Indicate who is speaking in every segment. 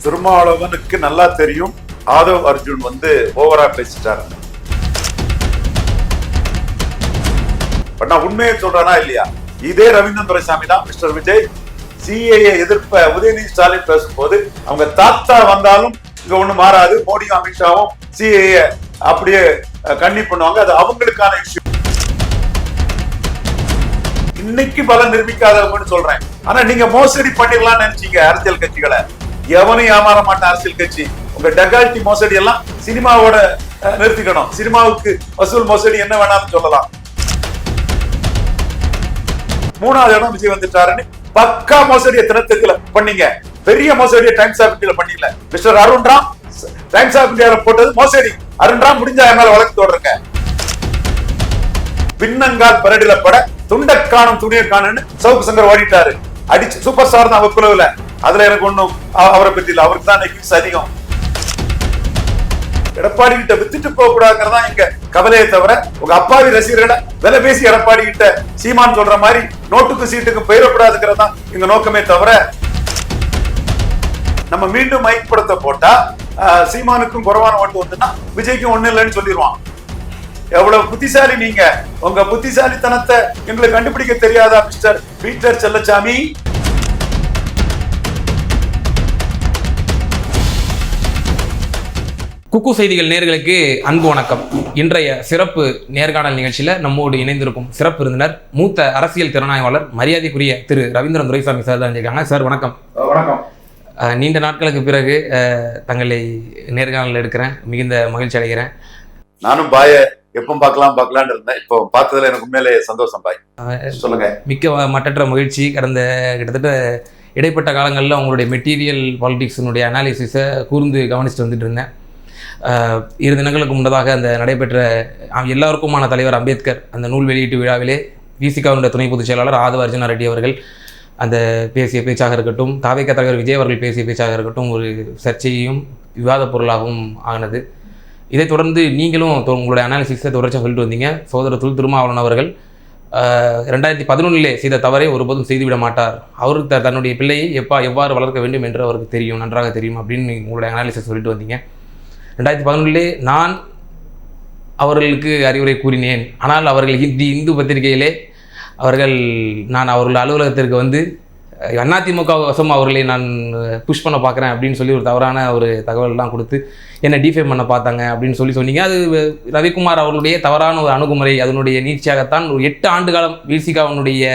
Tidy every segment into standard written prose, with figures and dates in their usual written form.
Speaker 1: திருமாவளவனுக்கு நல்லா தெரியும் ஆதவ் அர்ஜுன் ஓவரா பேசிட்டாரு. நான் உண்மையை சொல்றேனா இல்லையா? இதே ரவீந்திரன் துரைசாமி தான் மிஸ்டர் விஜய் சிஏஏ எதிர்ப்ப உதயநிதி ஸ்டாலின் பேசும்போது அவங்க தாத்தா வந்தாலும் இங்க ஒண்ணு மாறாது, மோடியும் அமித்ஷாவும் சிஏஏ அப்படியே கண்ணி பண்ணுவாங்க, அது அவங்களுக்கான இஷ்யூ. இன்னைக்கு பலம் நிரூபிக்காதவங்கன்னு சொல்றேன். ஆனா நீங்க மோசடி பண்ணிடலாம்னு நினைச்சீங்க அரசியல் கட்சிகளை. எவனும் ஏமாற மாட்டான் அரசியல் கட்சி. உங்க டெகால்டி மோசடி எல்லாம் சினிமாவோட நிறுத்திக்கணும். சினிமாவுக்கு வசூல் மோசடி என்ன வேணாலும் சொல்லலாம். மூணாவது இடம் விஜய் வந்துட்டாருன்னு பக்கா மோசடி எத்தனை தெருல பண்ணீங்க. பெரிய மோசடியை டைம்ஸ் ஆஃப் இந்தியால பண்ணீங்கல. Mister Arun Ram times of இந்தியால போட்டது மோசடி. அருண் ராம் முடிஞ்சா என் மேல வழக்கு தொடருங்க. பின்னங்கால் பரடில பட துண்ட காணும் துணியை காணுன்னு சவுக்கு சங்கர் ஓடிட்டாரு. அடிச்சு சூப்பர் ஸ்டார் தான் வக்குலவுல. அதுல எனக்கு ஒண்ணும் அவரை பத்தி இல்ல. அவருக்கு தான் கிக்ஸ் அதிகம். எடப்பாடி கிட்ட வித்துட்டு போக கூடாதுங்கிறதா எங்க கவலையை தவிர உங்க அப்பாவி ரசிகர்களை விலை பேசி எடப்பாடி கிட்ட சீமான் சொல்ற மாதிரி நோட்டுக்கு சீட்டுக்கு போயிடக்கூடாதுங்கிறதா எங்க நோக்கமே தவிர நம்ம மீண்டும் மைக் படத்தை போட்டா சீமானுக்கும் குறைவான ஓட்டு வந்துன்னா விஜய்க்கும் ஒண்ணு இல்லைன்னு சொல்லிடுவான். எவ்வளவு புத்திசாலி நீங்க. உங்க புத்திசாலித்தனத்தை எங்களுக்கு கண்டுபிடிக்க தெரியாதா மிஸ்டர் பீட்டர் செல்லச்சாமி?
Speaker 2: குக்கு செய்திகள் நேயர்களுக்கு அன்பு வணக்கம். இன்றைய சிறப்பு நேர்காணல் நிகழ்ச்சியில் நம்மோடு இணைந்திருக்கும் சிறப்பு விருந்தினர் மூத்த அரசியல் திறனாய்வாளர் மரியாதைக்குரிய திரு ரவீந்திரன் துரைசாமி சார் தான் இருக்காங்க. சார் வணக்கம்.
Speaker 1: வணக்கம்.
Speaker 2: நீண்ட நாட்களுக்கு பிறகு தங்களை நேர்காணல் எடுக்கிறேன். மிகுந்த மகிழ்ச்சி அடைகிறேன்.
Speaker 1: நானும் பாய எப்போ பார்க்கலாம்னு இருந்தேன். இப்போ பார்த்ததுல எனக்கு உண்மையிலே சந்தோஷம் பாய். சொல்லுங்க.
Speaker 2: மிக்க மற்றற்ற மகிழ்ச்சி. கடந்த கிட்டத்தட்ட இடைப்பட்ட காலங்களில் உங்களுடைய மெட்டீரியல் பாலிடிக்ஸினுடைய அனாலிசிஸை கூர்ந்து கவனிச்சுட்டு வந்துட்டு இருந்தேன். 2 தினங்களுக்கு முன்னதாக அந்த நடைபெற்ற எல்லாருக்குமான தலைவர் அம்பேத்கர் அந்த நூல் வெளியீட்டு விழாவிலே விசிகாவுடைய துணை பொதுச் செயலாளர் ஆதவ அர்ஜுனா ரெட்டி அவர்கள் அந்த பேசிய பேச்சாக இருக்கட்டும், தாவேக தலைவர் விஜய் அவர்கள் பேசிய பேச்சாக இருக்கட்டும், ஒரு சர்ச்சையும் விவாத பொருளாகவும் ஆனது. இதைத் தொடர்ந்து நீங்களும் உங்களுடைய அனாலிசிஸை தொடர்ச்சியாக சொல்லிட்டு வந்தீங்க. சகோதரர் திருமாவளவன் அவர்கள் 2011 செய்த தவறை ஒருபோதும் செய்துவிட மாட்டார். அவருக்கு தன்னுடைய பிள்ளையை எவ்வாறு வளர்க்க வேண்டும் என்று அவருக்கு தெரியும், நன்றாக தெரியும் அப்படின்னு உங்களுடைய அனாலிசிஸ் சொல்லிட்டு வந்தீங்க. 2011 நான் அவர்களுக்கு அறிவுரை கூறினேன். ஆனால் அவர்கள் இந்து பத்திரிகையிலே நான் அவர்கள் அலுவலகத்திற்கு அதிமுக வசம் அவர்களை நான் புஷ் பண்ண பார்க்குறேன் அப்படின்னு சொல்லி ஒரு தவறான ஒரு தகவல்லாம் கொடுத்து என்னை டிஃபேம் பண்ண பார்த்தாங்க அப்படின்னு சொன்னீங்க. அது ரவிக்குமார் அவர்களுடைய தவறான ஒரு அணுகுமுறை. அதனுடைய நீட்சியாகத்தான் ஒரு 8 ஆண்டு காலம் விசிகாவினுடைய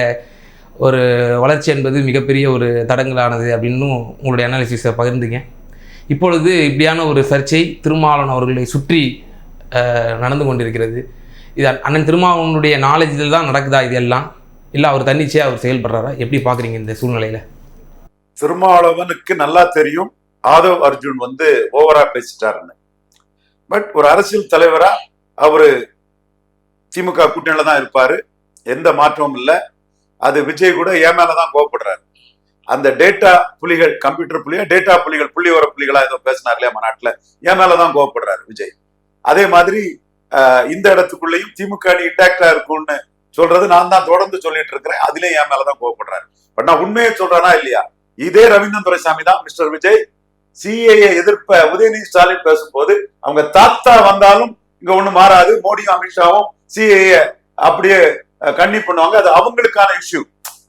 Speaker 2: ஒரு வளர்ச்சி என்பது மிகப்பெரிய ஒரு தடங்கலானது அப்படின்னு உங்களுடைய அனாலிசிஸை பகிர்ந்துங்க. இப்பொழுது இப்படியான ஒரு சர்ச்சை திருமாவளவன் அவர்களை சுற்றி நடந்து கொண்டிருக்கிறது. இது அண்ணன் திருமாவளவனுடைய நாலேஜில் தான் நடக்குதா இது எல்லாம், இல்லை அவர் தன்னிச்சையாக அவர் செயல்படுறாரா? எப்படி பார்க்குறீங்க இந்த சூழ்நிலையில்?
Speaker 1: திருமாவளவனுக்கு நல்லா தெரியும் ஆதவ் அர்ஜுன் ஓவரா பேசிட்டாருன்னு. பட் ஒரு அரசியல் தலைவரா அவரு திமுக கூட்டணியில தான் இருப்பாரு, எந்த மாற்றமும் இல்லை. அது விஜய் கூட என் மேலதான் கோவப்படுறாரு. அந்த டேட்டா புலிகள், கம்ப்யூட்டர் புலியா டேட்டா புலிகள், புள்ளிவர புலிகளா ஏதோ பேசினார் இல்லையா மாநாட்டுல, என் மேலதான் கோவப்படுறாரு விஜய். அதே மாதிரி இந்த இடத்துக்குள்ளேயும் திமுக இன்டாக்டா இருக்கும்னு சொல்றது நான் தான் தொடர்ந்து சொல்லிட்டு இருக்கிறேன். அதுலயும் என் மேலதான் கோவப்படுறாரு. பட் நான் உண்மையை சொல்றேனா இல்லையா? இதே ரவீந்திரன் துரைசாமி தான் மிஸ்டர் விஜய் சிஏஏ எதிர்ப்ப உதயநிதி ஸ்டாலின் பேசும்போது அவங்க தாத்தா வந்தாலும் இங்க ஒண்ணு மாறாது, மோடியும் அமித்ஷாவும் சிஏஏ அப்படியே கண்ணி பண்ணுவாங்க, அது அவங்களுக்கான இஷ்யூ.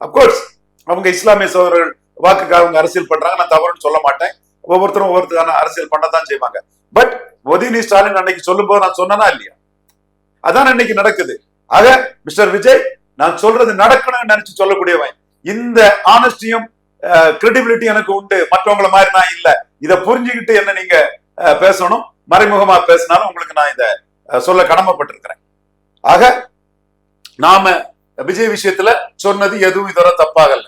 Speaker 1: அப்கோர்ஸ் அவங்க இஸ்லாமிய சகோதரர்கள் வாக்குக்காக அவங்க அரசியல் பண்றாங்க, நான் தவறுன்னு சொல்ல மாட்டேன். ஒவ்வொருத்தரும் ஒவ்வொருத்தரான அரசியல் பண்ணதான் செய்வாங்க. பட் உதயநிதி ஸ்டாலின் அன்னைக்கு சொல்லும் போது நான் சொன்னா இல்லையா? அதான் அன்னைக்கு நடக்குது. ஆக மிஸ்டர் விஜய் நான் சொல்றது நடக்கணும்னு நினைச்சு சொல்லக்கூடியவன். இந்த ஆனஸ்டியும் கிரெடிபிலிட்டி எனக்கு உண்டு, மற்றவங்களை மாதிரி நான் இல்ல. இதை புரிஞ்சுக்கிட்டு என்ன நீங்க பேசணும். மறைமுகமா பேசினாலும் உங்களுக்கு நான் இதை சொல்ல கடமைப்பட்டிருக்கிறேன். ஆக நாம விஜய் விஷயத்துல சொன்னது எதுவும் இதுவரை தப்பாகல.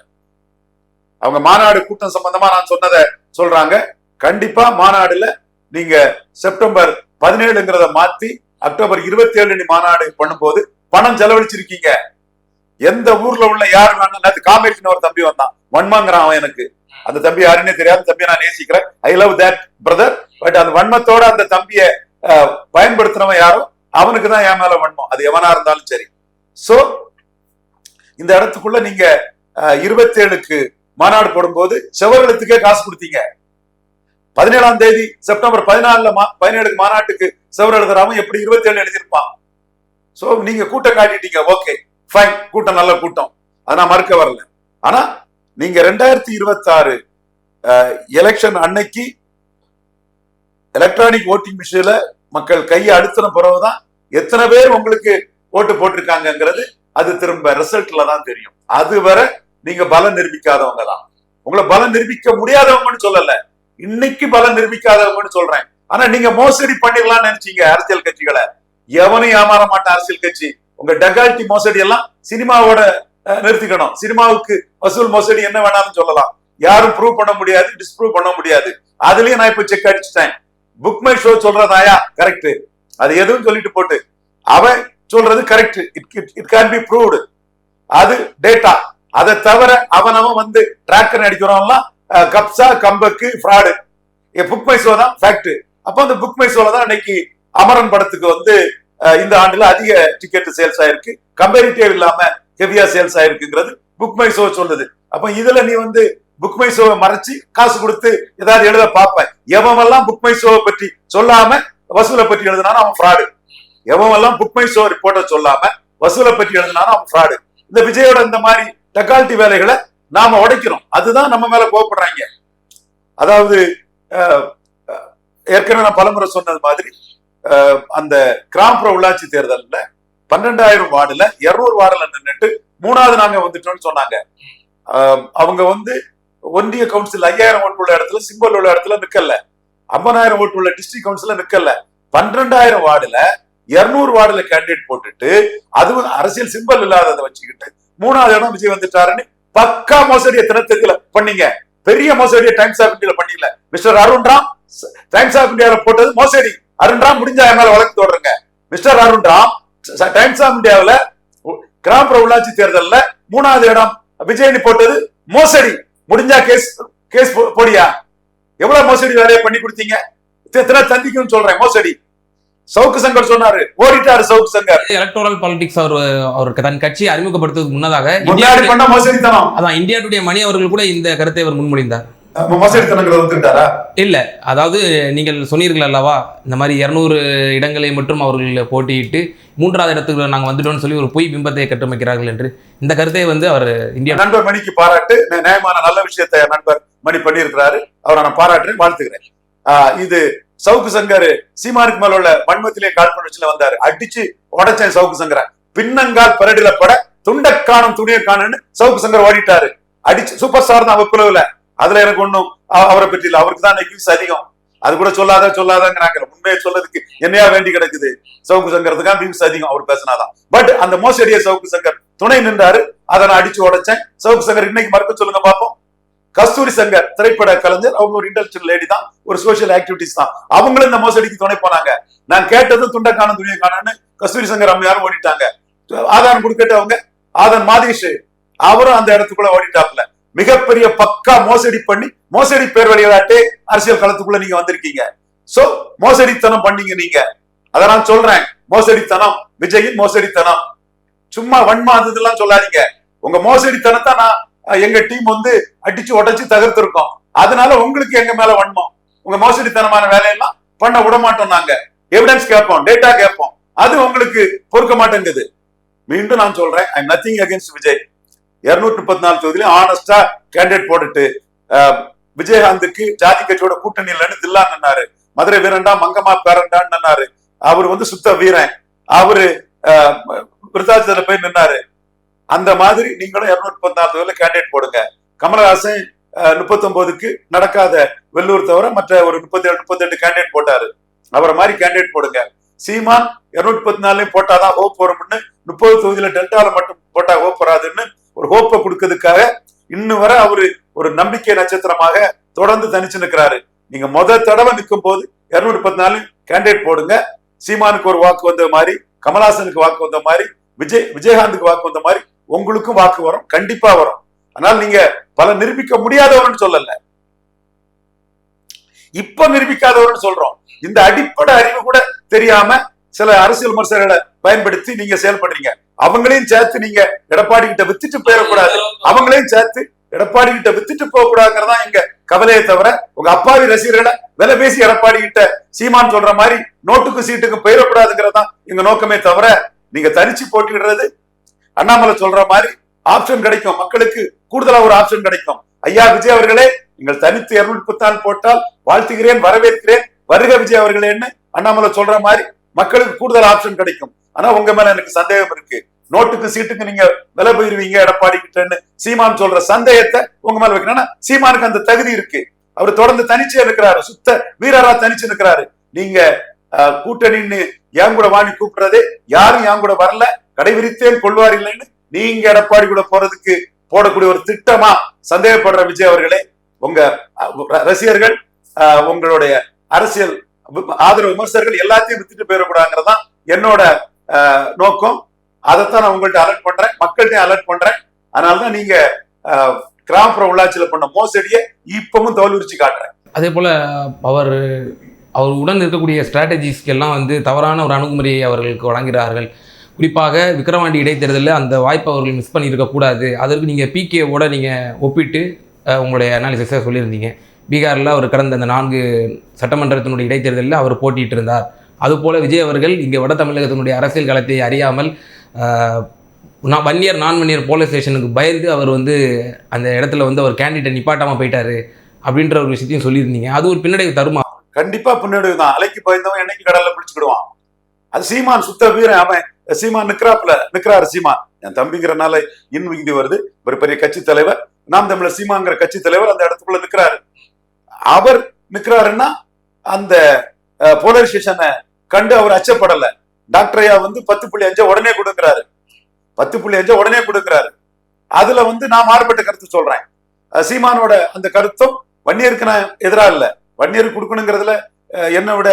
Speaker 1: அவங்க மாநாடு கூட்டம் சம்பந்தமா நான் சொன்னதை சொல்றாங்க. கண்டிப்பா மாநாடுல நீங்க செப்டம்பர் 17ங்கிறத மாத்தி அக்டோபர் 27 மாநாடு பண்ணும்போது பணம் செலவழிச்சிருக்கீங்க. எந்த ஊர்ல உள்ள யாரு வேணும். காமேஷன் ஒரு தம்பி வந்தான், வன்மங்கிறான் அவன். எனக்கு அந்த தம்பி யாருன்னே தெரியாது. தம்பியை நான் நேசிக்கிறேன். I love that brother. But அந்த வன்மத்தோட அந்த தம்பியை பயன்படுத்தினவன் யாரோ அவனுக்கு தான் என் மேல வன்மம், அது எவனா இருந்தாலும் சரி. சோ இந்த இடத்துக்குள்ள நீங்க 27க்கு மாநாடு போடும்போது செவர்களுக்கே காசு கொடுத்தீங்க. 17ஆம் தேதி செப்டம்பர் 17 மாநாட்டுக்கு செவர் எழுதுறாம எப்படி 27 எழுதியிருப்பான். சோ நீங்க கூட்டம் காட்டிட்டீங்க, ஓகே ஃபைன், கூட்டம் நல்ல கூட்டம், அதை நான் மறுக்க வரல. ஆனா நீங்க 2026 எலெக்ஷன் அன்னைக்கு எலக்ட்ரானிக் ஓட்டிங் மிஷின்ல மக்கள் கையை அழுத்தின பிறகுதான் எத்தனை பேர் உங்களுக்கு ஓட்டு போட்டிருக்காங்கிறது அது திரும்ப ரிசல்ட்ல தான் தெரியும். அதுவரை நீங்க பலம் நிரூபிக்காதவங்க தான். உங்களை பலம் நிரூபிக்க முடியாதவங்கன்னு சொல்லல, இன்னைக்கு பலம் நிரூபிக்காதவங்கன்னு சொல்றேன். ஆனா நீங்க மோசடி பண்ணிடலாம்னு நினைச்சீங்க அரசியல் கட்சிகளை. எவனும் ஏமாற மாட்டான் அரசியல் கட்சி. உங்க டெகால்டி மோசடி எல்லாம் சினிமாவோட நிறுத்திக்கணும். சினிமாவுக்கு வசூல் மோசடி என்ன வேணாலும் சொல்லலாம், யாரும் ப்ரூவ் பண்ண முடியாது, டிஸ்ப்ரூவ் பண்ண முடியாது. அதுலயும் நான் இப்ப செக் அடிச்சுட்டேன். புக் மை ஷோ சொல்றதாயா கரெக்ட், அது எதுவும் சொல்லிட்டு போட்டு அவன் சொல்றது correct, it can be proved, அது டேட்டா. அதை தவிர அவனவன் வந்து டிராக்கர் அடிக்கிறோம்லாம் கப்சா கம்பக்கு ஃப்ராடு. புக் மை ஷோ தான் ஃபேக்ட். அப்ப அந்த புக் மை ஷோல தான் இன்னைக்கு அமரன் படத்துக்கு வந்து இந்த ஆண்டுல அதிக டிக்கெட் சேல்ஸ் ஆயிருக்கு, கம்பேரிட்டிவ் இல்லாம ஹெவியா சேல்ஸ் ஆயிருக்குங்கிறது புக் மை ஷோ சொல்லுது. அப்ப இதுல நீ வந்து புக் மை ஷோவை மறைச்சு காசு கொடுத்து ஏதாவது எழுத பார்ப்பேன். எவெல்லாம் புக் மை ஷோவை பற்றி சொல்லாம வசூலை பற்றி எழுதினாலும் அவன் ஃப்ராடு. எவெல்லாம் புக் மை ஷோ ரிப்போர்ட்டை சொல்லாம வசூலை பற்றி எழுதினாலும் அவன் ஃப்ராடு. இந்த விஜயோட இந்த மாதிரி டெக்கால்டி வேலைகளை நாம உடைக்கிறோம், அதுதான் நம்ம மேல கோவப்படுறாங்க. அதாவது ஏற்கனவே நான் பலமுறை சொன்னது மாதிரி அந்த கிராமப்புற உள்ளாட்சி தேர்தல்ல 12,000 வார்டுல 200 வார்டுல நின்றுட்டு 3வது நாங்க வந்துட்டோம்னு சொன்னாங்க. அவங்க வந்து ஒன்றிய கவுன்சில் 5000 ஓட்டு உள்ள இடத்துல, சிம்பல் உள்ள இடத்துல நிக்கல, 50,000 ஓட்டு உள்ள டிஸ்ட்ரிக்ட் கவுன்சில நிக்கல. 12,000 வார்டுல 200 வார்டுல கேண்டிடேட் போட்டுட்டு அதுவும் அரசியல் சிம்பல் இல்லாததை வச்சுக்கிட்டு 3வது இடம் விஜய் வந்துட்டாருன்னு பக்கா மோசடியை தினத்துக்குல பண்ணீங்க. பெரிய மோசடியை டைம்ஸ் ஆஃப் இந்தியால பண்ணீங்க. மிஸ்டர் அருண்ராம் டைம்ஸ் ஆஃப் இந்தியால போட்டது மோசடி. அருண்ராம் முடிஞ்சா என் மேல வழக்கு தொடருங்க. மிஸ்டர் அருண்ராம் டைம்ஸ் ஆஃப் இந்தியாவில் கிராமப்புற உள்ளாட்சி தேர்தல்ல 3வது இடம் விஜய் போட்டது மோசடி. முடிஞ்சா கேஸ் போடியா. எவ்வளவு மோசடி வேலையை பண்ணி கொடுத்தீங்க, தந்திக்கும் சொல்றேன் மோசடி. சவுக்கு சங்கர் சொன்னாரு, ஓடிட்டாரு சவுக்கு சங்கர்.
Speaker 2: எலக்டோரல் பாலிடிக்ஸ் அவருக்கு தன் கட்சியை அறிமுகப்படுத்துவதற்கு முன்னதாக
Speaker 1: பண்ண மோசடித்தனம்.
Speaker 2: அதான் இந்தியா டுடே மணி அவர்கள் கூட இந்த கருத்தை அவர் முன்மொழிந்தார். இல்ல, அதாவது நீங்கள் சொன்னீர்கள் அல்லவா, இந்த மாதிரி 200 இடங்களை மட்டும் அவர்கள் போட்டியிட்டு 3வது இடத்துக்கு நாங்க வந்துட்டோம்னு சொல்லி ஒரு பொய் பிம்பத்தை கட்டமைக்கிறார்கள் என்று இந்த கருத்தை வந்து அவர் இந்தியா
Speaker 1: நண்பர் மணிக்கு பாராட்டு. நியாயமான நல்ல விஷயத்தை நண்பர் மணி பண்ணியிருக்கிறாரு, அவரை நான் பாராட்டுறேன், வாழ்த்துக்கிறேன். இது சவுக்கு சங்கர் சீமானுக்கு மேல உள்ள வன்மத்திலே காழ்ப்புணர்ச்சியில வந்தாரு, அடிச்சு உடைச்சேன் சவுக்கு சங்கரை. பின்னங்கால் பரடில பட துண்டக்கானும் துணியை காணுன்னு சவுக்கு சங்கர் ஓடிட்டாரு. அடிச்சு சூப்பர் ஸ்டார் தான் குழுவுல. அதுல எனக்கு ஒண்ணும் அவரை பற்றி இல்லை, அவருக்கு தான் வியூஸ் அதிகம். அது கூட சொல்லாதாங்கிறாங்க. உண்மையை சொல்றதுக்கு என்னையா வேண்டி கிடக்குது, சவுக்கு சங்கரத்துக்கான வியூஸ் அதிகம் அவர் பேசினாதான். பட் அந்த மோசடியை சவுக்கு சங்கர் துணை நின்றாரு, அதை நான் அடிச்சு உடைச்சேன். சவுக்கு சங்கர் இன்னைக்கு மறுக்க சொல்லுங்க பாப்போம். கஸ்தூரி சங்கர் திரைப்பட கலைஞர், அவங்க ஒரு இன்டெலக்சுவல் லேடி தான், ஒரு சோசியல் ஆக்டிவிட்டிஸ் தான். அவங்களும் இந்த மோசடிக்கு துணை போனாங்க. நான் கேட்டது துண்டக்கான துணியை காணன்னு கஸ்தூரி சங்கர் அம்மையாரும் ஓடிட்டாங்க. ஆதாரம் கொடுக்கட்டவங்க ஆதன் மாதேஷ் அவரும் அந்த இடத்துக்குள்ள ஓடிட்டாப்ல. மிகப்பெரிய பக்கா மோசடி பண்ணி மோசடி பேர் விளையாட்டே அரசியல் களத்துக்குள்ள நீங்க வந்திருக்கீங்க. சோ மோசடித்தனம் பண்ணீங்க நீங்க. அத நான் சொல்றேன், மோசடித்தனம், விஜயின் மோசடித்தனம். சும்மா வன்மாதெல்லாம் சொல்லாதீங்க. உங்க மோசடித்தனத்தை நான் எங்க டீம் வந்து அடிச்சு உடைச்சு தகர்த்திருக்கோம். அதனால உங்களுக்கு எங்க மேல வன்மம். உங்க மோசடித்தனமான வேலையெல்லாம் பண்ண விட மாட்டோம். நாங்க எவிடன்ஸ் கேட்போம், டேட்டா கேட்போம். அது உங்களுக்கு பொறுக்க மாட்டேங்குது. மீண்டும் நான் சொல்றேன், I am nothing against Vijay. 234 தொகுதியிலும் ஆனஸ்டா கேண்டிடேட் போட்டுட்டு விஜயகாந்துக்கு ஜாதி கட்சியோட கூட்டணி இல்லைன்னு தில்லான்னு நின்னாரு. மதுரை வீரண்டா மங்கம்மா பேரண்டான்னு நின்னாரு. அவர் வந்து சுத்த வீரன். அவரு விருத்தாச்சல போய் நின்னாரு. அந்த மாதிரி நீங்களும் 234 தொகுதியில கேண்டிடேட் போடுங்க. கமலஹாசன் 39க்கு நடக்காத வெள்ளூர் தவிர மற்ற ஒரு 37-38 கேண்டிடேட் போட்டாரு. அவரை மாதிரி கேண்டிடேட் போடுங்க. சீமான் 234 போட்டாதான் ஹோப் வரும்னு 30 தொகுதியில டெல்டால மட்டும் போட்டா ஹோப் வராதுன்னு ஒரு ஹோப்பை கொடுக்கறதுக்காக இன்னும் வரை அவரு ஒரு நம்பிக்கை நட்சத்திரமாக தொடர்ந்து தனிச்சு நிற்கிறாரு. நீங்க முதல் தடவை நிற்கும் போது 234 கேண்டிடேட் போடுங்க. சீமானுக்கு ஒரு வாக்கு வந்த மாதிரி, கமலஹாசனுக்கு வாக்கு வந்த மாதிரி, விஜயகாந்துக்கு வாக்கு வந்த மாதிரி உங்களுக்கும் வாக்கு வரும், கண்டிப்பா வரும். அதனால நீங்க பல நிரூபிக்க முடியாதவர்னு சொல்லல, இப்ப நிரூபிக்காதவர்னு சொல்றோம். இந்த அடிப்படை அறிவு கூட தெரியாம சில அரசியல் விமர்சகர்களை பயன்படுத்தி நீங்க செயல்படுறீங்க. அவங்களையும் சேர்த்து நீங்க எடப்பாடி கிட்ட வித்துட்டு போயிடக்கூடாது. அவங்களையும் சேர்த்து எடப்பாடி கிட்ட வித்துட்டு போக கூடாதுங்கிறதா எங்க கவலையை தவிர உங்க அப்பாவி ரசிகர்களை விலை பேசி எடப்பாடி கிட்ட சீமான் சொல்ற மாதிரி நோட்டுக்கு சீட்டுக்கு போயிடக்கூடாதுங்கிறதா எங்க நோக்கமே தவிர நீங்க தனிச்சு போட்டிடுறது அண்ணாமலை சொல்ற மாதிரி ஆப்ஷன் கிடைக்கும், மக்களுக்கு கூடுதலா ஒரு ஆப்ஷன் கிடைக்கும். ஐயா விஜய் அவர்களே, நீங்கள் தனித்து 234 போட்டால் வாழ்த்துகிறேன், வரவேற்கிறேன், வருக விஜய் அவர்களேன்னு அண்ணாமலை சொல்ற மாதிரி மக்களுக்கு கூடுதல் ஆப்ஷன் கிடைக்கும். ஆனா உங்க மேல எனக்கு சந்தேகம் இருக்கு. நோட்டுக்கு சீட்டுக்கு நீங்க விலை போயிருவீங்க எடப்பாடி கிட்டன்னு சீமான் சொல்ற சந்தேகத்தை உங்க மேல வைக்கணும். சீமானுக்கு அந்த தகுதி இருக்கு. அவர் தொடர்ந்து தனிச்சு இருக்கிறாரு, சுத்த வீரரா தனிச்சு இருக்கிறாரு. நீங்க கூட்டணின்னு என் கூட வாங்கி கூப்பிடுறது யாரும் என் கூட வரல, கடைவிரித்தேன் கொள்வார் இல்லைன்னு நீங்க எடப்பாடி கூட போறதுக்கு போடக்கூடிய ஒரு திட்டமா சந்தேகப்படுற விஜய் அவர்களே, உங்க ரசிகர்கள் உங்களுடைய அரசியல் ஆதரவு விமர்சகர்கள் எல்லாத்தையும் வித்துட்டு போயிடக்கூடாதுங்கிறதான் என்னோட நோக்கம். அதைத்தான் நான் உங்கள்கிட்ட அலர்ட் பண்றேன், மக்கள்கிட்ட அலர்ட் பண்றேன். அதனாலதான் நீங்க கிராமப்புற உள்ளாட்சியில பண்ண மோசடியை இப்பவும் தோல்விச்சு காட்டுறேன்.
Speaker 2: அதே போல அவர் உடன் இருக்கக்கூடிய ஸ்ட்ராட்டஜிஸ்க்கு எல்லாம் வந்து தவறான ஒரு அணுகுமுறையை அவர்களுக்கு வழங்குகிறார்கள். குறிப்பாக விக்கிரவாண்டி இடைத்தேர்தலில் அந்த வாய்ப்பை அவர்கள் மிஸ் பண்ணியிருக்கக்கூடாது. அதற்கு நீங்கள் பிகேவோட நீங்கள் ஒப்பிட்டு உங்களுடைய அனாலிசிஸை சொல்லியிருந்தீங்க. பீகாரில் அவர் கடந்த அந்த 4 சட்டமன்றத்தினுடைய இடைத்தேர்தலில் அவர் போட்டிட்டு இருந்தார். அதுபோல் விஜய் அவர்கள் இங்கே வட தமிழகத்தினுடைய அரசியல் களத்தை அறியாமல் நான் போலீஸ் ஸ்டேஷனுக்கு பயந்து அவர் வந்து அந்த இடத்துல வந்து அவர் கேண்டிடேட் நிப்பாட்டாமல் போயிட்டாரு அப்படின்ற ஒரு விஷயத்தையும் சொல்லியிருந்தீங்க. அது ஒரு பின்னடைவு தருமா?
Speaker 1: கண்டிப்பா பின்னடைவு தான். அலைக்கு பயந்தவன் என்னைக்கு கடல்ல பிடிச்சுக்கிடுவான். அது சீமான் சுத்த வீரன். அவன் சீமான் நிக்கிறாரு. சீமான் என் தம்பிங்கிறனால இன்விங்கி வருது. ஒரு பெரிய கட்சி தலைவர், நாம் தமிழர் சீமாங்கிற கட்சி தலைவர் அந்த இடத்துக்குள்ள நிக்கிறாரு. அவர் நிக்கிறாருன்னா அந்த போலரைசேஷனை கண்டு அவர் அச்சப்படல. டாக்டர் ஐயா வந்து 10.5 உடனே கொடுக்கிறாரு. 10.5 உடனே கொடுக்கிறாரு. அதுல வந்து நான் மாறுபட்ட கருத்து சொல்றேன். சீமானோட அந்த கருத்தும் வன்னியருக்கு நான் எதிரா இல்ல. வன்னியருக்கு கொடுக்கணுங்கிறதுல என்னை விட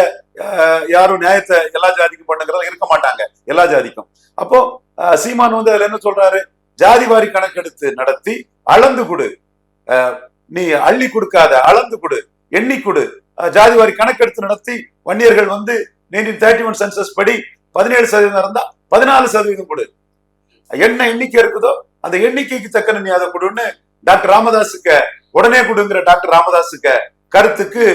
Speaker 1: யாரும் நியாயத்தை எல்லா ஜாதிக்கும் பண்ணுங்கிறதுல இருக்க மாட்டாங்க, எல்லா ஜாதிக்கும். அப்போ சீமான் வந்து அதுல என்ன சொல்றாரு, ஜாதிவாரி கணக்கெடுத்து நடத்தி அளந்து கொடு, நீ அள்ளி கொடுக்காத, அளந்து கொடு, எண்ணி கொடு. ஜாதிவாரி கணக்கெடுத்து நடத்தி வன்னியர்கள் வந்து 1931 சென்சஸ் படி 17% இருந்தா 14% கொடு. என்ன எண்ணிக்கை இருக்குதோ அந்த எண்ணிக்கைக்கு தக்கன நீ அதை கொடுன்னு டாக்டர் ராமதாஸுக்கு உடனே கொடுங்கிற டாக்டர் ராமதாஸுக்கு கருத்துக்கு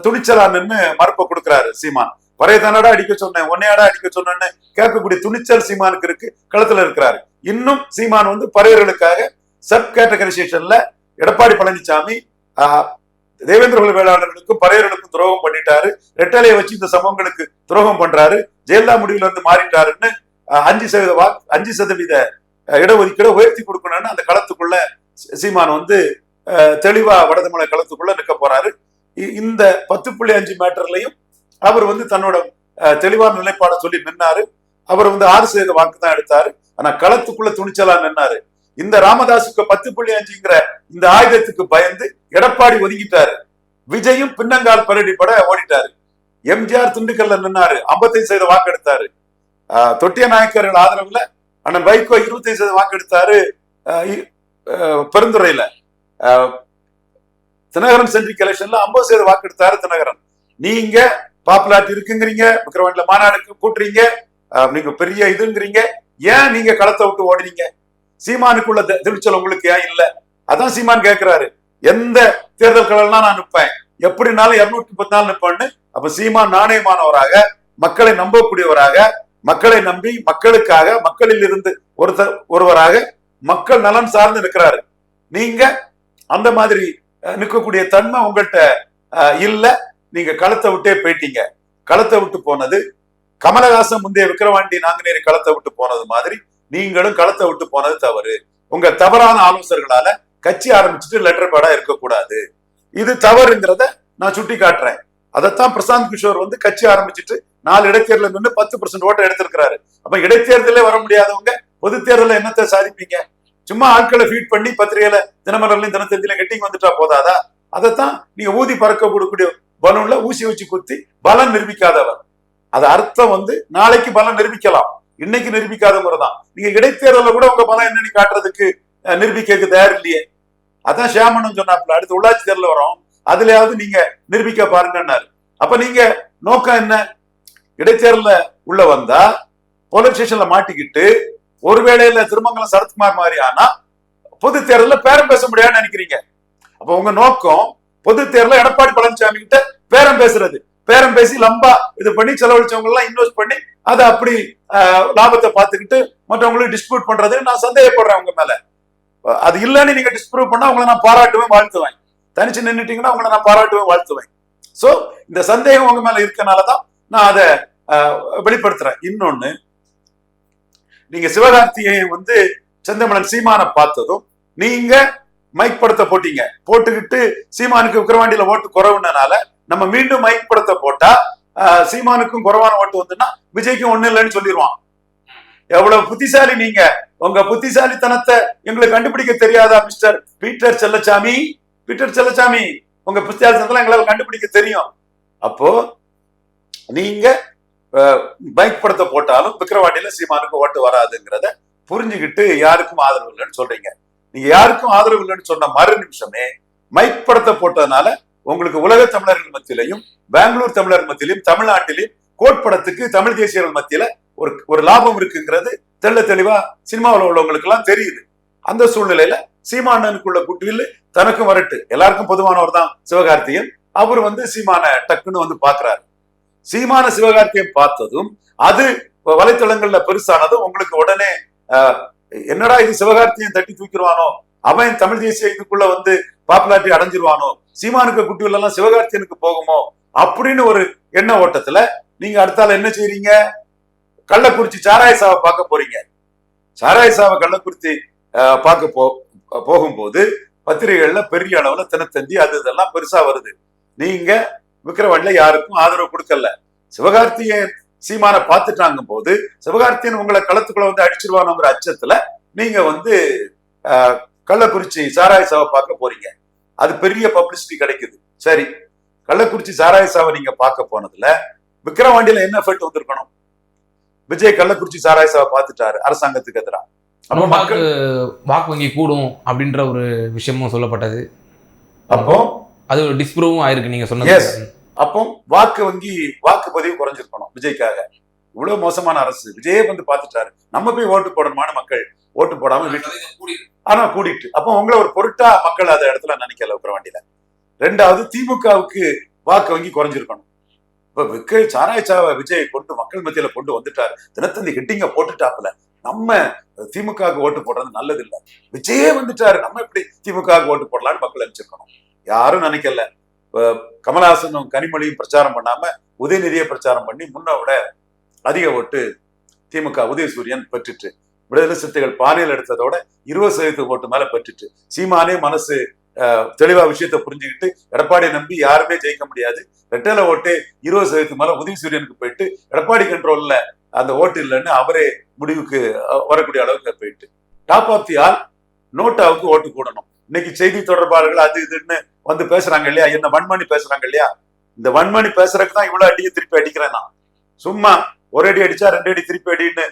Speaker 1: துணிச்சலான்னு மறுப்பை கொடுக்கிறாரு சீமான். வரையதானடா அடிக்க சொன்னேன், ஒன்னையாடா அடிக்க சொன்னேன்னு கேட்கக்கூடிய துணிச்சல் சீமானுக்கு இருக்கு, களத்துல இருக்கிறாரு. இன்னும் சீமான் வந்து பறையர்களுக்காக சப் கேட்டகரைசேஷன்ல எடப்பாடி பழனிசாமி தேவேந்திர குல வேளாளர்களுக்கும் பறையர்களுக்கும் துரோகம் பண்ணிட்டாரு, ரெட்டலையை வச்சு இந்த சமூகங்களுக்கு துரோகம் பண்றாரு, ஜெயலலிதா முடிவுல இருந்து மாறிட்டாருன்னு 5% இடஒதுக்கீடு உயர்த்தி கொடுக்கணும்னு அந்த களத்துக்குள்ள சீமான் வந்து தெளிவா வடதமிழக களத்துக்குள்ள நிற்க போறாரு. இந்த 10.5 மேட்டர்லையும் அவர் வந்து தன்னோட தெளிவான நிலைப்பாட சொல்லி நின்னாரு. அவர் வந்து 6% வாக்கு தான் எடுத்தாரு. ஆனா களத்துக்குள்ள துணிச்சலா நின்னாரு. இந்த ராமதாசுக்கு 10.5ங்கிற இந்த ஆயுதத்துக்கு பயந்து எடப்பாடி ஒதுங்கிட்டாரு. விஜயும் பின்னங்கால் பரடிப்பட ஓடிட்டாரு. எம்ஜிஆர் திண்டுக்கல்ல நின்னாரு, 55% வாக்கு எடுத்தாரு. தொட்டிய நாயக்கர்கள் ஆதரவுல அண்ணன் வைகோ 25% வாக்கு எடுத்தாரு. பெருந்துறையில தினகரன் சென்ட்ரிக் எலெக்ஷன்ல 50% வாக்கு எடுத்தாரு தினகரன். நீங்க பாப்புலாரிட்டி இருக்குங்கிறீங்க, விக்கிரவாண்டியில மாநாடுக்கு கூட்டுறீங்க, நீங்க பெரிய இதுங்கிறீங்க, ஏன் நீங்க களத்தை விட்டு ஓடுறீங்க? சீமானுக்குள்ள திருச்சல் உங்களுக்கு ஏன் இல்ல? அதான் சீமான் கேட்கிறாரு. எந்த தேர்தல் களம்லாம் நான் நிற்பேன், எப்படினாலும் 234 நிற்பேன்னு. அப்ப சீமான் நாணயமானவராக, மக்களை நம்பக்கூடியவராக, மக்களை நம்பி மக்களுக்காக மக்களில் இருந்து ஒருவராக மக்கள் நலன் சார்ந்து நிற்கிறாரு. நீங்க அந்த மாதிரி நிற்கக்கூடிய தன்மை உங்கள்கிட்ட இல்ல. நீங்க களத்தை விட்டே போயிட்டீங்க. களத்தை விட்டு போனது கமலஹாசன் முந்தைய விக்கிரவாண்டி நாங்குநேரி களத்தை விட்டு போனது மாதிரி நீங்களும் களத்தை விட்டு போனது தவறு. உங்க தவறான ஆலோசகர்களால கட்சி ஆரம்பிச்சுட்டு லெட்டர் பேடா இருக்கக்கூடாது. இது தவறுங்கிறத நான் சுட்டி காட்டுறேன். அதைத்தான் பிரசாந்த் கிஷோர் வந்து கட்சி ஆரம்பிச்சுட்டு 4 இடைத்தேர்தல் நின்று 10% ஓட்டை எடுத்திருக்கிறாரு. அப்ப இடைத்தேர்தலே வர முடியாதவங்க பொது தேர்தலில் என்னத்தை சாதிப்பீங்க? சும்மா ஆட்களை ஃபீட் பண்ணி பத்திரிகையில தினமலர்லையும் தினத்தந்தியில கெட்டிங் வந்துட்டா போதாதா? அதைத்தான் நீங்க ஊதி பறக்க கொடுக்கக்கூடிய பலூன்ல ஊசி வச்சு குத்தி பலன் நிரூபிக்காதவர். அது அர்த்தம் வந்து நாளைக்கு பலன் நிரூபிக்கலாம், இன்னைக்கு நிரூபிக்காத முறைதான். நீங்க இடைத்தேர்தல கூட உங்க பலம் என்னன்னு காட்டுறதுக்கு நிரூபிக்க தயார் இல்லையே. அதான் ஷியாமனும் சொன்னாப்ல, அடுத்து உள்ளாட்சி தேர்தல் வரும், அதுலயாவது நீங்க நிரூபிக்க பாருங்கன்னாரு. அப்ப நீங்க நோக்கம் என்ன? இடைத்தேர்தல உள்ள வந்தா போலீஸ் ஸ்டேஷன்ல மாட்டிக்கிட்டு ஒருவேளையில திருமங்கலம் சரத்குமார் மாதிரி ஆனா பொது தேர்தல பேரம் பேச முடியாதுன்னு நினைக்கிறீங்க. அப்ப உங்க நோக்கம் பொது தேர்தல எடப்பாடி பழனிசாமி கிட்ட பேரம் பேசுறது, பேரம் பேசி லம்பா இது பண்ணி செலவழிச்சவங்க எல்லாம் இன்வெஸ்ட் பண்ணி அதை அப்படி லாபத்தை பார்த்துக்கிட்டு மற்றவங்களுக்கு டிஸ்ட்ரிபியூட் பண்றது. நான் சந்தேகப்படுறேன் உங்க மேல. அது இல்லைன்னு நீங்க டிஸ்ட்ரிபியூட் பண்ணா உங்களை நான் பாராட்டுவேன், வாழ்த்துவேன். தனிச்சு நின்றுட்டீங்கன்னா உங்களை நான் பாராட்டுவேன், வாழ்த்துவேன். சோ இந்த சந்தேகம் உங்க மேல இருக்கனாலதான் நான் அதை வெளிப்படுத்துறேன். இன்னொன்னு, நீங்க சிவகார்த்தியை வந்து செந்தமிழன் சீமான பார்த்ததும் நீங்க மைக் படத்தை போட்டீங்க. போட்டுக்கிட்டு சீமானுக்கு விக்கிரவாண்டியில ஓட்டு குறைவுனால நம்ம மீண்டும் மைக் படத்தை போட்டா சீமானுக்கும் குறைவான ஓட்டு வந்துன்னா விஜய்க்கும் ஒண்ணு இல்லைன்னு சொல்லிடுவான். எவ்வளவு புத்திசாலி நீங்க! உங்க புத்திசாலித்தனத்தை எங்களுக்கு கண்டுபிடிக்க தெரியாதா mister Peter Chellasamy? Peter Chellasamy, உங்க புத்திசாலித்தனத்தை எங்களால கண்டுபிடிக்க தெரியும். அப்போ நீங்க பைக் படத்தை போட்டாலும் விக்கிரவாண்டியில சீமானுக்கு ஓட்டு வராதுங்கிறத புரிஞ்சுக்கிட்டு யாருக்கும் ஆதரவு இல்லைன்னு சொல்றீங்க. நீங்க யாருக்கும் ஆதரவு இல்லைன்னு சொன்ன மறு நிமிஷமே மைக் படத்தை போட்டதுனால உங்களுக்கு உலக தமிழர்கள் மத்தியிலையும் பெங்களூர் தமிழர் மத்தியிலையும் தமிழ்நாட்டிலையும் கோட்படத்துக்கு தமிழ் தேசியர்கள் மத்தியில ஒரு லாபம் இருக்குங்கிறது தெள்ள தெளிவா சினிமாவில் உள்ளவங்களுக்கு எல்லாம் தெரியுது. அந்த சூழ்நிலையில சீமானனுக்குள்ள குட்டியில் தனக்கும் வரட்டு, எல்லாருக்கும் பொதுவானவர் தான் சிவகார்த்திகேயன். அவர் வந்து சீமான டக்குன்னு வந்து பாக்குறாரு. சீமான சிவகார்த்திகேயன் பார்த்ததும் அது வலைத்தளங்கள்ல பெருசானதும் உங்களுக்கு உடனே என்னடா இது சிவகார்த்திகேயன் தட்டி தூக்கிடுவானோ, அவன் தமிழ் தேசிய இதுக்குள்ள வந்து பாப்புலாரிட்டி அடைஞ்சிருவானோ, சீமானுக்கு குட்டிகள் எல்லாம் சிவகார்த்திகேயனுக்கு போகுமோ அப்படின்னு ஒரு எண்ண ஓட்டத்துல நீங்க அடுத்தால என்ன செய்றீங்க? கள்ளக்குறிச்சி சாராய சாவை பார்க்க போறீங்க. சாராய சாவை கள்ளக்குறிச்சி பார்க்க போகும்போது பத்திரிகைகள்ல பெரிய அளவுல தினத்தந்தி அது இதெல்லாம் பெருசா வருது. நீங்க விக்கிரவாண்டியில யாருக்கும் ஆதரவு கொடுக்கல. சிவகார்த்திகேயன் சீமான பார்த்துட்டாங்க போது சிவகார்த்திகேயன் உங்களை களத்துக்குள்ள வந்து அடிச்சிருவானுங்கிற அச்சத்துல நீங்க வந்து கள்ளக்குறிச்சி சாராய சாவை பார்க்க போறீங்க. அது பெரிய பப்ளிசிட்டி கிடைக்குது. சரி, கள்ளக்குறிச்சி சாராய சாவை நீங்க பார்க்க போனதுல விக்கிரவாண்டியில என்ன எஃபெக்ட் வந்திருக்கணும்? விஜய் கள்ளக்குறிச்சி சாராய சாவை பார்த்துட்டாரு அரசாங்கத்துக்கு எதிராக.
Speaker 2: வாக்கு வங்கி கூடும் அப்படின்ற ஒரு விஷயமும் சொல்லப்பட்டது.
Speaker 1: அப்போ
Speaker 2: அது ஒரு டிஸ்ப்ரூவும் ஆயிருக்கு நீங்க சொன்னது.
Speaker 1: அப்போ வாக்கு வங்கி வாக்குப்பதிவு குறைஞ்சிருக்கணும் விஜய்க்காக. இவ்வளவு மோசமான அரசு விஜயே வந்து பார்த்துட்டாரு. நம்ம போய் ஓட்டு போடணுமான மக்கள் ஓட்டு போடாம ஆனா கூடிட்டு, அப்போ உங்களை ஒரு பொருட்டா மக்கள் அந்த இடத்துல நினைக்கல விக்கிரவாண்டியில. ரெண்டாவது, திமுகவுக்கு வாக்கு வங்கி குறைஞ்சிருக்கணும். இப்ப சாராயச்சாவை விஜய் கொண்டு மக்கள் மத்தியில கொண்டு வந்துட்டாரு. தினத்தந்தி ஹெட்டிங்க போட்டுட்டாப்புல. நம்ம திமுகவுக்கு ஓட்டு போடுறது நல்லது இல்ல, விஜயே வந்துட்டாரு, நம்ம எப்படி திமுகவுக்கு ஓட்டு போடலான்னு மக்கள் நினைச்சிருக்கணும். யாரும் நினைக்கல. கமலஹாசனும் கனிமொழியும் பிரச்சாரம் பண்ணாம உதயநிதியை பிரச்சாரம் பண்ணி முன்ன விட அதிக ஓட்டு திமுக உதயசூரியன் பெற்றுட்டு, விடுதலை சிறுத்தைகள் பாலியல் எடுத்ததோட 20% ஓட்டு மேல பெற்றுட்டு, சீமானே மனசு தெளிவா விஷயத்த புரிஞ்சுக்கிட்டு எடப்பாடியை நம்பி யாருமே ஜெயிக்க முடியாது, ரெட்டேல ஓட்டு 20% மேல உதயசூரியனுக்கு போயிட்டு எடப்பாடி கண்ட்ரோல்ல அந்த ஓட்டு இல்லைன்னு அவரே முடிவுக்கு வரக்கூடிய அளவுக்கு போயிட்டு, டாப் ஆஃப் தி ஆல் நோட்டாவுக்கு ஓட்டு கூடணும். இன்னைக்கு செய்தி தொடர்பாளர்கள் அது இதுன்னு வந்து பேசுறாங்க இல்லையா, என்ன வன்மணி பேசுறாங்க இல்லையா, இந்த வன்மணி பேசுறதுக்கு தான் இவ்வளவு அடியை திருப்பி அடிக்கிறேன் நான். சும்மா ஒரு அடி அடிச்சா 2 அடி திருப்பி அடின்னு,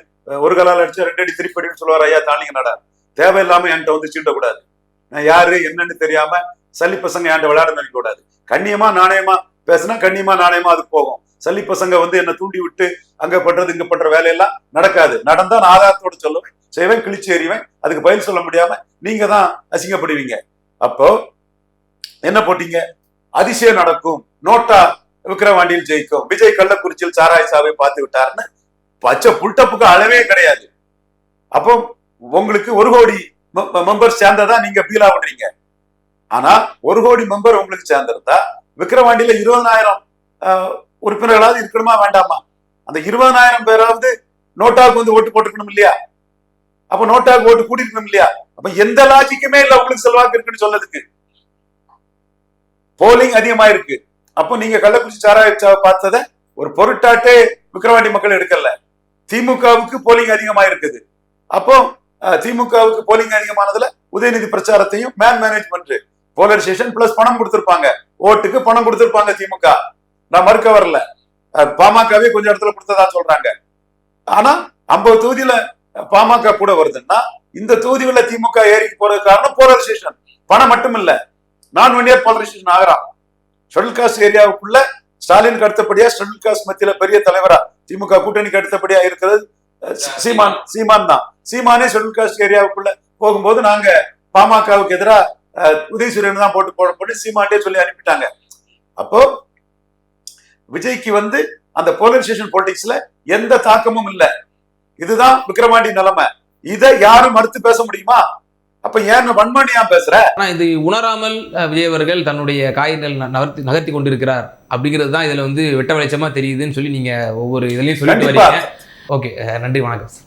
Speaker 1: ஒரு கலால் அடிச்சா 2 அடி திருப்பி அடின்னு சொல்லுவார் ஐயா தாளிங்க நட. தேவையில்லாம என்கிட்ட வந்து சீண்டக்கூடாது. நான் யாரு என்னன்னு தெரியாம சல்லி பசங்க என்கிட்ட விளையாட நினைக்க கூடாது. கண்ணியமா நாணயமா பேசினா கண்ணியமா நாணயமா அது போகும். சல்லி பசங்க வந்து என்ன தூண்டி விட்டு அங்க பண்றது இங்க பண்ற வேலையெல்லாம் நடக்காது. நடந்தா நான் ஆதாரத்தோடு சொல்லுவேன், செய்வேன், கிழிச்சு எறிவேன். அதுக்கு பதில் சொல்ல முடியாம நீங்க தான் அசிங்கப்படுவீங்க. அப்போ என்ன போட்டீங்க? அதிசயம் நடக்கும், நோட்டா விக்கிரவாண்டியில் ஜெயிக்கும், விஜய் கள்ளக்குறிச்சியில் சாராய சாவை பார்த்து விட்டாருன்னு பச்சை புல்டப்புக்கு அளவே கிடையாது. அப்போ உங்களுக்கு 1 கோடி மெம்பர் சேர்ந்ததான் நீங்க பீலா பண்றீங்க. ஆனா 1 கோடி மெம்பர் உங்களுக்கு சேர்ந்திருந்தா விக்கிரவாண்டியில 20,000 உறுப்பினர்களாவது இருக்கணுமா வேண்டாமா? அந்த 20,000 பேராவது நோட்டாவுக்கு வந்து ஓட்டு போட்டுக்கணும் இல்லையா? அப்ப நோட்டாவுக்கு ஓட்டு கூட்டிருக்கணும் இல்லையா? அப்ப எந்த லாஜிக்குமே இல்ல உங்களுக்கு செல்வாக்கு இருக்குன்னு சொல்லதுக்கு. போலிங் அதிகமா இருக்கு. அப்போ நீங்க கள்ளக்குறிச்சி சாராய பார்த்தத ஒரு பொருட்டாட்டே விக்கிரவாண்டி மக்கள் எடுக்கல. திமுகவுக்கு போலிங் அதிகமா இருக்குது. அப்போ திமுகவுக்கு போலிங் அதிகமானதுல உதயநிதி பிரச்சாரத்தையும் மேனேஜ்மெண்ட் போலரைசேஷன் பிளஸ் பணம் கொடுத்திருப்பாங்க, ஓட்டுக்கு பணம் கொடுத்திருப்பாங்க திமுக. நான் மறுக்க வரல, பாமகவே கொஞ்சம் இடத்துல கொடுத்ததா சொல்றாங்க. ஆனா 50 தொகுதியில பாமக கூட வருதுன்னா இந்த தொகுதிகளில் திமுக ஏறி போறது காரணம் போலரைசேஷன். பணம் மட்டும் இல்ல, நான் ஒன்னியர் போலரைசேஷன் ஆகிறான். ஷெட்யூல் காஸ்ட் ஏரியாவுக்குள்ள ஸ்டாலினுக்கு அடுத்தபடியா ஷெட்யூல் காஸ்ட் மத்தியில பெரிய தலைவரா திமுக கூட்டணிக்கு அடுத்தபடியா இருக்கிறது சீமான் தான். சீமானே ஷெட்யூல் காஸ்ட் ஏரியாவுக்குள்ள போகும்போது நாங்க பாமகவுக்கு எதிராக உதயசூரியன் தான் போட்டு சீமாண்டே சொல்லி அனுப்பிட்டாங்க. அப்போ விஜய்க்கு வந்து அந்த போலரைசேஷன் பொலிட்டிக்ஸ்ல எந்த தாக்கமும் இல்லை. இதுதான் விக்கிரவாண்டி நிலைமை. இதை யாரும் மறுத்து பேச முடியுமா? அப்ப ஏன் வன்மணியா பேசுற?
Speaker 2: ஆனா இது உணராமல் விஜய் அவர்கள் தன்னுடைய காய்கள் நகர்த்தி கொண்டிருக்கிறார் அப்படிங்கிறது தான் இதுல வந்து வெட்ட வெளிச்சமா தெரியுதுன்னு சொல்லி நீங்க ஒவ்வொரு இதுலயும் சொல்லிட்டு வரீங்க. ஓகே, நன்றி, வணக்கம் சார்.